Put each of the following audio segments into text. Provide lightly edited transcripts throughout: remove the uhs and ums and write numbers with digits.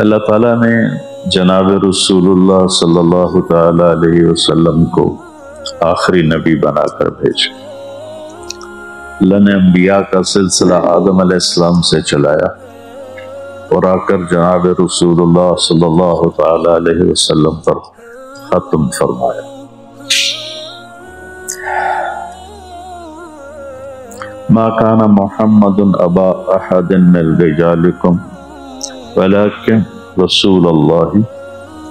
اللہ تعالیٰ نے جناب رسول اللہ صلی اللہ تعالی علیہ وسلم کو آخری نبی بنا کر بھیجا۔ اللہ نے انبیاء کا سلسلہ آدم علیہ السلام سے چلایا اور آ کر جناب رسول اللہ صلی اللہ تعالی علیہ وسلم پر ختم فرمایا۔ ما کان محمد ابا احد من رجالکم ولكن رسول اللہ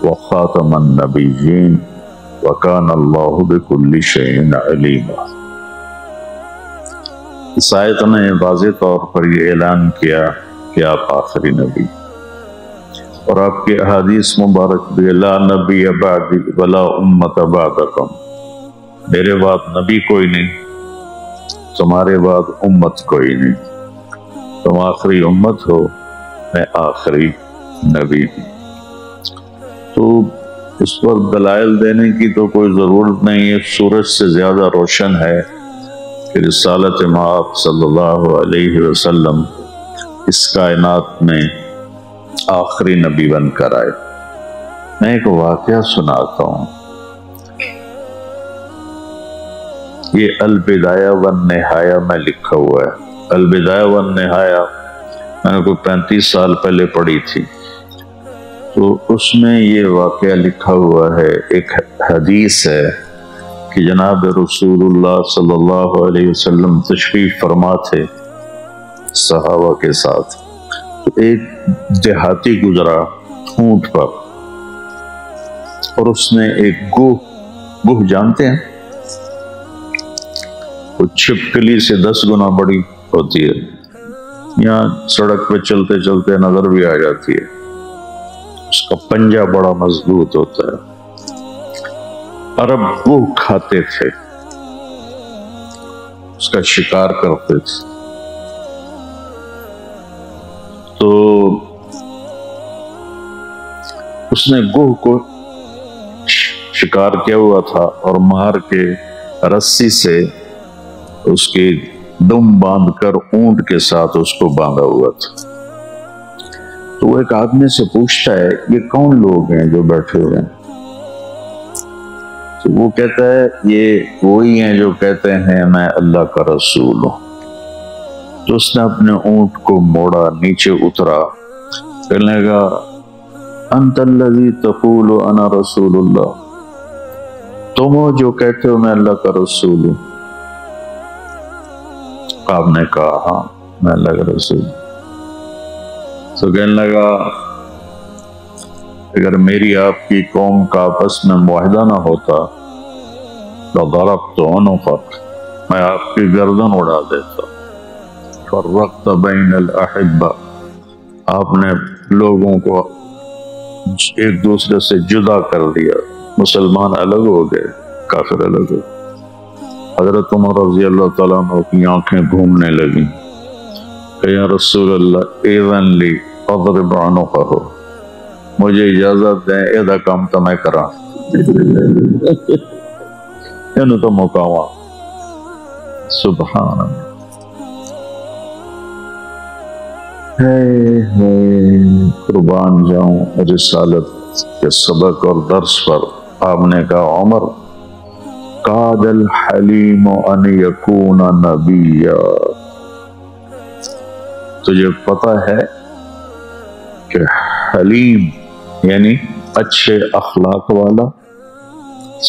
وخاتم النبیین وکان اللہ بکل شیء علیما۔ اس آیت نے واضح طور پر یہ اعلان کیا کہ آپ آخری نبی، اور آپ کی احادیث مبارک بھی لا نبی بعدی ولا امت بعدکم، میرے بعد نبی کوئی نہیں، تمہارے بعد امت کوئی نہیں، تم آخری امت ہو، میں آخری نبی ہوں۔ تو اس پر دلائل دینے کی تو کوئی ضرورت نہیں ہے، سورج سے زیادہ روشن ہے کہ رسالت مآب صلی اللہ علیہ وسلم اس کائنات میں آخری نبی بن کر آئے۔ میں ایک واقعہ سناتا ہوں، یہ البدایہ والنہایہ میں لکھا ہوا ہے۔ البدایہ والنہایہ میں نے کوئی 35 سال پہلے پڑھی تھی، تو اس میں یہ واقعہ لکھا ہوا ہے، ایک حدیث ہے کہ جناب رسول اللہ صلی اللہ علیہ وسلم تشریف فرما تھے صحابہ کے ساتھ، تو ایک دیہاتی گزرا اونٹ پر، اور اس نے ایک گوہ جانتے ہیں، وہ چھپکلی سے 10 گنا بڑی ہوتی ہے، یہاں سڑک پہ چلتے چلتے نظر بھی آ جاتی ہے، اس کا پنجہ بڑا مضبوط ہوتا ہے۔ عرب گوہ کھاتے تھے، اس کا شکار کرتے تھے، تو اس نے گوہ کو شکار کیا ہوا تھا اور مار کے رسی سے اس کی دم باندھ کر اونٹ کے ساتھ اس کو باندھا ہوا تھا۔ تو وہ ایک آدمی سے پوچھتا ہے یہ کون لوگ ہیں جو بیٹھے ہوئے ہیں؟ تو وہ کہتا ہے یہ وہی ہیں جو کہتے ہیں میں اللہ کا رسول ہوں۔ تو اس نے اپنے اونٹ کو موڑا، نیچے اترا، کہنے لگا انت الذی تقول انا رسول اللہ، تم ہو جو کہتے ہو میں اللہ کا رسول ہوں؟ آپ نے کہا ہاں میں اللہ کا رسول ہوں۔ تو کہنے لگا اگر میری آپ کی قوم کا آپس میں معاہدہ نہ ہوتا لضربت عنقک، میں آپ کی گردن اڑا دیتا۔ فرقت بین الاحبہ، آپ نے لوگوں کو ایک دوسرے سے جدا کر دیا، مسلمان الگ ہو گئے، کافر الگ ہو۔ حضرت عمر رضی اللہ تعالیٰ عنہ کی آنکھیں گھومنے لگیں کہ یا رسول اللہ اذن لی اضرب عنقہ، مجھے اجازت دیں ایدہ کام تو میں کرا انہوں تو مقاوہ۔ سبحان اللہ، قربان جاؤں رسالت کے سبق اور درس پر۔ آپ نے کہا عمر قاد الحلیم ان یکون نبیا، تجھے پتہ ہے کہ حلیم یعنی اچھے اخلاق والا،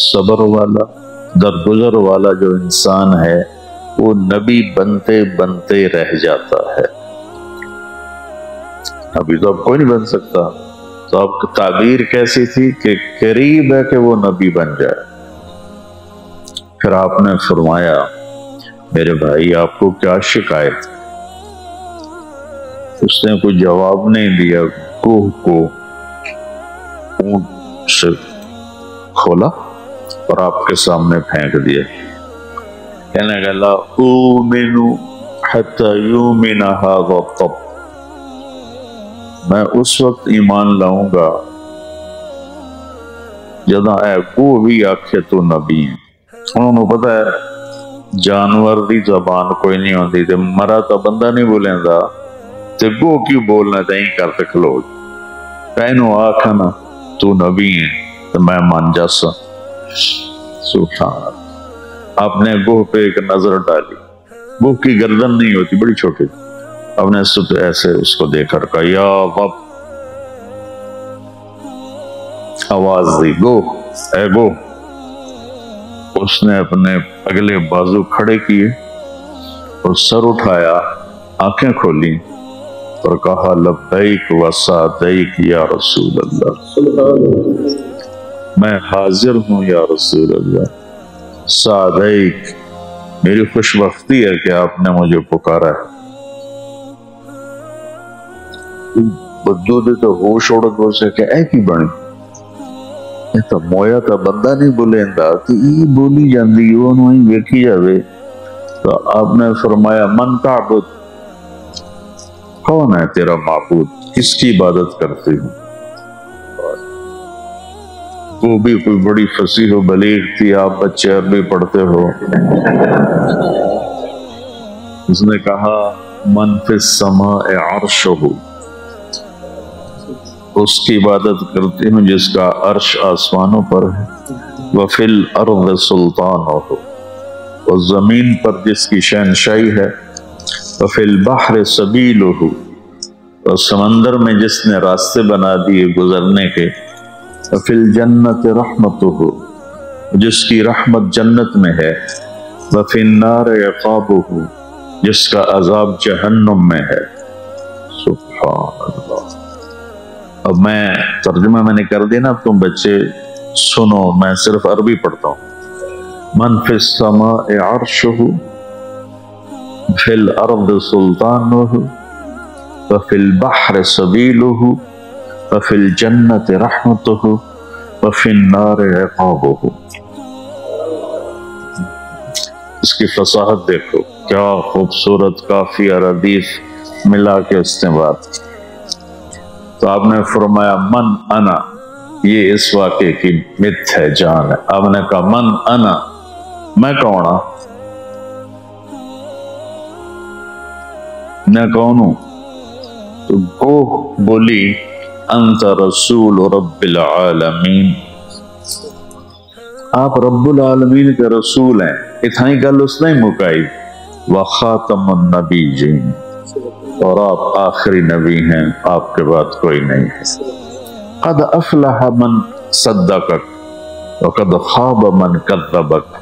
صبر والا، درگزر والا جو انسان ہے وہ نبی بنتے بنتے رہ جاتا ہے۔ ابھی تو اب کوئی نہیں بن سکتا، تو آپ کی تعبیر کیسی تھی کہ قریب ہے کہ وہ نبی بن جائے۔ پھر آپ نے فرمایا میرے بھائی آپ کو کیا شکایت؟ اس نے کوئی جواب نہیں دیا، کوہ کو اونٹ سے کھولا اور آپ کے سامنے پھینک دیا۔ کہنے لگا لا اومن حتی یومن ھذا الطب، میں اس وقت ایمان لاؤں گا جداں اے کوہ بھی آکھے تو نبی ہیں۔ انہوں نے پتا ہے جانور دی زبان کوئی نہیں ہوتی، تے مرا تو بندہ نہیں بولیں دا تے گو کیوں بولنا تائیں کرتے کھلو۔ اینو آکھنا تو نبی ہے تو میں مان جاسا. سبحان اللہ. آپ نے گوہ پہ ایک نظر ڈالی. گوہ کی گردن نہیں ہوتی، بڑی چھوٹی. آپ نے ایسے اس کو دیکھ کر کہا یا وب، آواز دی گوہ، اے گوہ. اس نے اپنے اگلے بازو کھڑے کیے اور سر اٹھایا، آنکھیں کھولی اور کہا لبیک و سعدیک یا رسول اللہ. میں حاضر ہوں یا رسول اللہ. سعدیک، میری خوش بختی ہے کہ آپ نے مجھے پکارا ہے. بدو دے تو ہوش اڑ گئے سے کہ اے کی بنی تو مویا تا بندہ نہیں بولیندا کہ ای بولی جاندی اونوں ہی ویکھی جاوے. تو آپ نے فرمایا من تعبد، کون ہے تیرا معبود، کس کی عبادت کرتے ہو. وہ بھی کوئی بڑی فصیح و بلیغ تھی، آپ بچے عربی پڑھتے ہو. اس نے کہا من فی السماء عرشہ، اس کی عبادت کرتی ہوں جس کا عرش آسمانوں پر ہے. وفی الارض سلطانہ، اور زمین پر جس کی شہنشاہی ہے. وفی البحر سبیلہ، اور سمندر میں جس نے راستے بنا دیے گزرنے کے. وفی الجنت رحمتہ، جس کی رحمت جنت میں ہے. وفی النار عقابہ، جس کا عذاب جہنم میں ہے. سبحان اللہ. اب میں ترجمہ میں نے کر دیا نا، اب تم بچے سنو، میں صرف عربی پڑھتا ہوں. من فی السماء عرشہ، فی الارض سلطانہ، وفی البحر سبیلہ، وفی الجنت رحمتہ، وفی النار عقابہ. اس کی فصاحت دیکھو، کیا خوبصورت قافیہ ردیف ملا کے استنباط. تو آپ نے فرمایا من انا، یہ اس واقعے کی مت ہے، جان ہے. آپ نے کہا من انا، میں کون ہوں، میں کون ہوں. تو گوہ بولی انت رسول رب العالمین، آپ رب العالمین کے رسول ہیں. اتنی گل اس نے مکائی. وخاتم النبیین، اور آپ آخری نبی ہیں، آپ کے بعد کوئی نہیں ہے. قد افلح من صدقک وقد خاب من کذبک،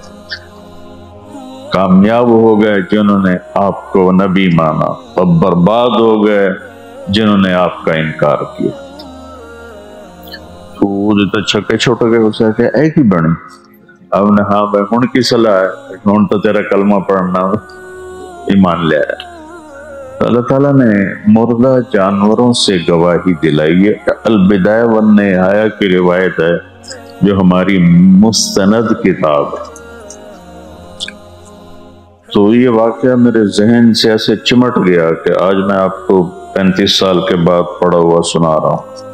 کامیاب ہو گئے جنہوں نے آپ کو نبی مانا، اور برباد ہو گئے جنہوں نے آپ کا انکار کیا. تو چھکے چھوٹے گئے اسے کہ اے کی بنی. اب نے ہاں بھائی ہن کی صلاح ہے، ہن تو تیرا کلمہ پڑھنا ایمان لے آیا. اللہ تعالیٰ نے مردہ جانوروں سے گواہی دلائی ہے. البدایہ والنہایہ کی روایت ہے جو ہماری مستند کتاب ہے. تو یہ واقعہ میرے ذہن سے ایسے چمٹ گیا کہ آج میں آپ کو 35 سال کے بعد پڑھا ہوا سنا رہا ہوں.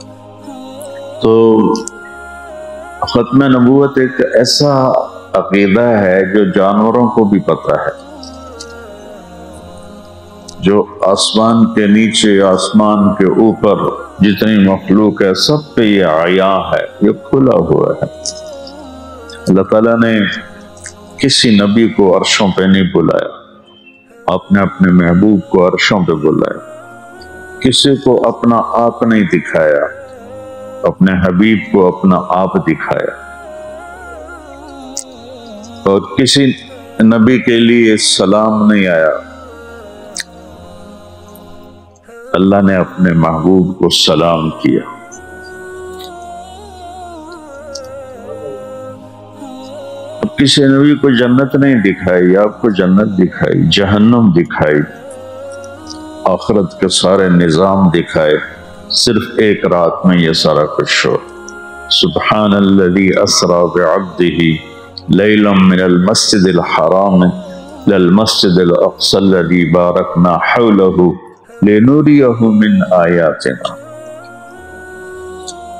تو ختم نبوت ایک ایسا عقیدہ ہے جو جانوروں کو بھی پتہ ہے. جو آسمان کے نیچے، آسمان کے اوپر جتنی مخلوق ہے، سب پہ یہ عیاں ہے، یہ کھلا ہوا ہے. اللہ تعالیٰ نے کسی نبی کو عرشوں پہ نہیں بلایا، آپ نے اپنے محبوب کو عرشوں پہ بلایا. کسی کو اپنا آپ نہیں دکھایا، اپنے حبیب کو اپنا آپ دکھایا. اور کسی نبی کے لیے سلام نہیں آیا، اللہ نے اپنے محبوب کو سلام کیا. اب کسی نبی کو جنت نہیں دکھائی، آپ کو جنت دکھائی، جہنم دکھائی، آخرت کے سارے نظام دکھائے. صرف ایک رات میں یہ سارا کچھ ہو. سبحان الذی اسری بعبدہ لیلا من المسجد الحرام للمسجد الاقصی الذی بارکنا حولہ لنوریہ من آیاتنا.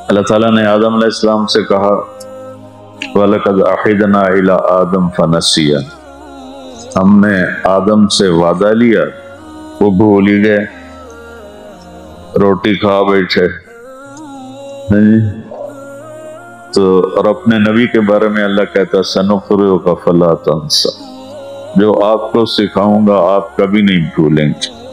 اللہ تعالیٰ نے آدم علیہ السلام سے کہا وَلَقَدْ أَحِدْنَا إِلَىٰ آدَمْ فَنَسِيَ، ہم نے آدم سے وعدہ لیا، وہ بھول ہی گئے، روٹی کھا بیٹھے. تو اور اپنے نبی کے بارے میں اللہ کہتا ہے سَنُقْرِئُكَ فَلَا تَنْسَىٰ، جو آپ کو سکھاؤں گا آپ کبھی نہیں بھولیں گے۔